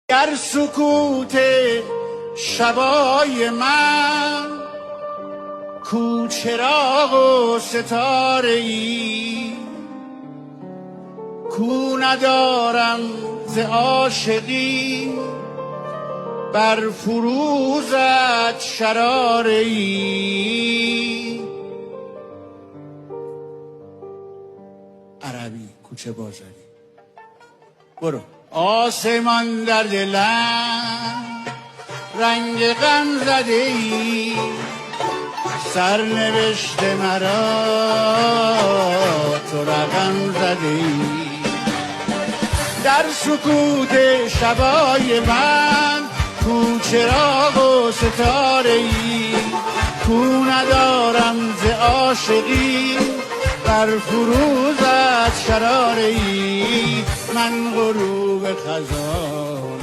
در سکوت شبای من کو چراغ و ستاره ای، کو ندارم ز عاشقی بر فروزت شراره ای. عربی کوچه بازاری. برو. آسمان در دلم رنگ غم زده ای، سرنوشت مرا تو رقم زده ای. در سکوت شبای من کو چراغ و ستاره ای، کو ندارم ز عاشقی بر فروزت شراره ای. من غروب خزان